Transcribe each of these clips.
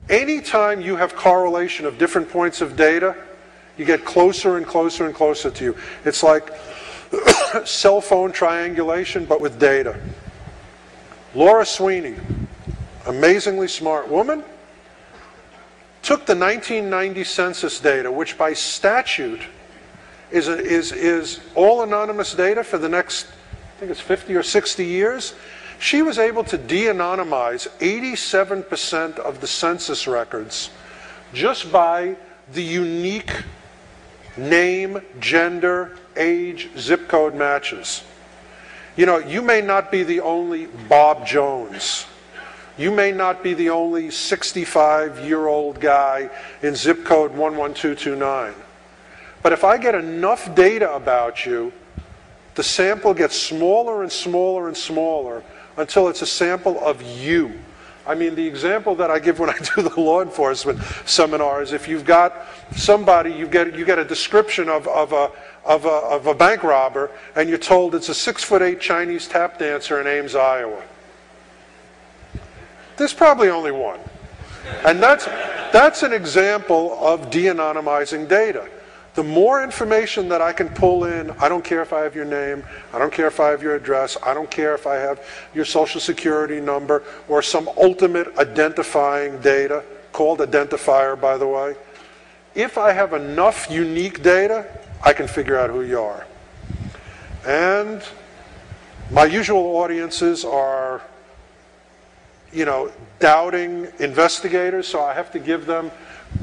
Anytime you have correlation of different points of data, you get closer and closer and closer to you. It's like cell phone triangulation, but with data. Laura Sweeney, amazingly smart woman, took the 1990 census data, which by statute is all anonymous data for the next, I think it's 50 or 60 years. She was able to de-anonymize 87% of the census records just by the unique name, gender, age, zip code matches. You know, you may not be the only Bob Jones. You may not be the only 65-year-old guy in zip code 11229. But if I get enough data about you, the sample gets smaller and smaller and smaller until it's a sample of you. I mean, the example that I give when I do the law enforcement seminars, if you've got somebody, you get a description of a bank robber, and you're told it's a 6'8" Chinese tap dancer in Ames, Iowa. There's probably only one. And that's an example of de-anonymizing data. The more information that I can pull in, I don't care if I have your name, I don't care if I have your address, I don't care if I have your social security number or some ultimate identifying data, called identifier, by the way. If I have enough unique data, I can figure out who you are. And my usual audiences are, you know, doubting investigators, so I have to give them,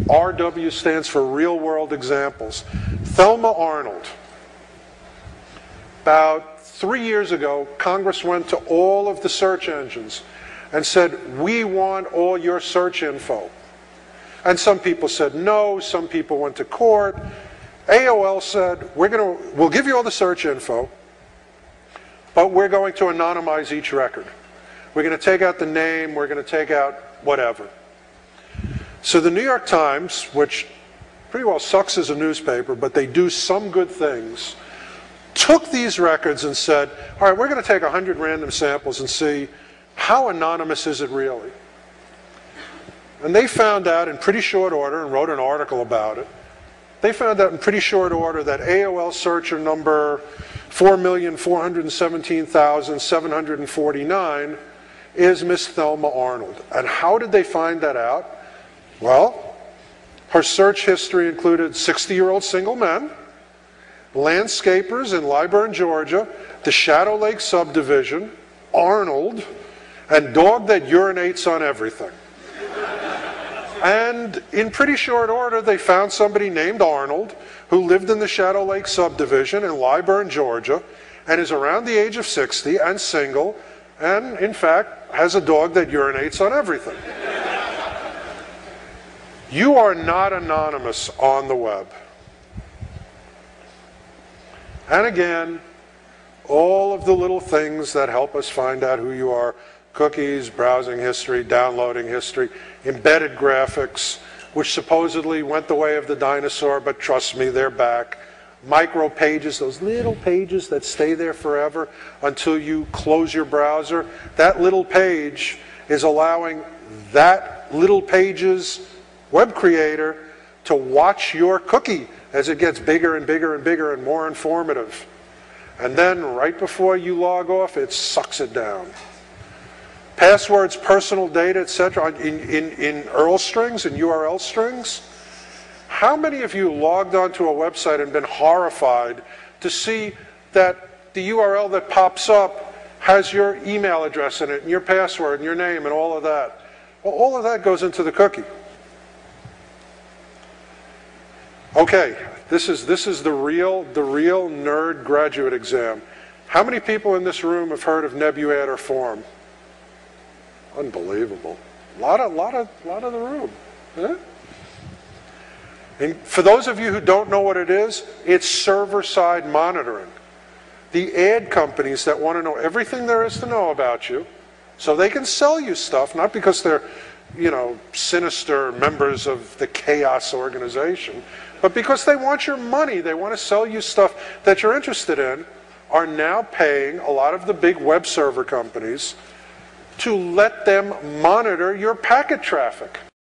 RW stands for real world examples. Thelma Arnold. About 3 years ago, Congress went to all of the search engines and said, we want all your search info. And some people said no, some people went to court. AOL said, we'll give you all the search info, but we're going to anonymize each record. We're going to take out the name, we're going to take out whatever. So the New York Times, which pretty well sucks as a newspaper, but they do some good things, took these records and said, all right, we're going to take 100 random samples and see how anonymous is it really. And they found out in pretty short order, and wrote an article about it, they found out in pretty short order that AOL searcher number 4,417,749 is Miss Thelma Arnold. And how did they find that out? Well, her search history included 60-year-old single men, landscapers in Lyburn, Georgia, the Shadow Lake subdivision, Arnold, and dog that urinates on everything. And in pretty short order, they found somebody named Arnold who lived in the Shadow Lake subdivision in Lyburn, Georgia, and is around the age of 60 and single, and in fact has a dog that urinates on everything. You are not anonymous on the web. And again, all of the little things that help us find out who you are, cookies, browsing history, downloading history, embedded graphics, which supposedly went the way of the dinosaur, but trust me, they're back. Micro pages, those little pages that stay there forever until you close your browser. That little page is allowing that little page's web creator to watch your cookie as it gets bigger and bigger and bigger and more informative. And then right before you log off, it sucks it down. Passwords, personal data, etc. in URL strings and URL strings. How many of you logged onto a website and been horrified to see that the URL that pops up has your email address in it, and your password, and your name, and all of that? Well, all of that goes into the cookie. Okay, this is the real nerd graduate exam. How many people in this room have heard of Nebuadder Form? Unbelievable. A lot of the room. Yeah? And for those of you who don't know what it is, it's server-side monitoring. The ad companies that want to know everything there is to know about you, so they can sell you stuff, not because they're, you know, sinister members of the chaos organization, but because they want your money, they want to sell you stuff that you're interested in, are now paying a lot of the big web server companies to let them monitor your packet traffic.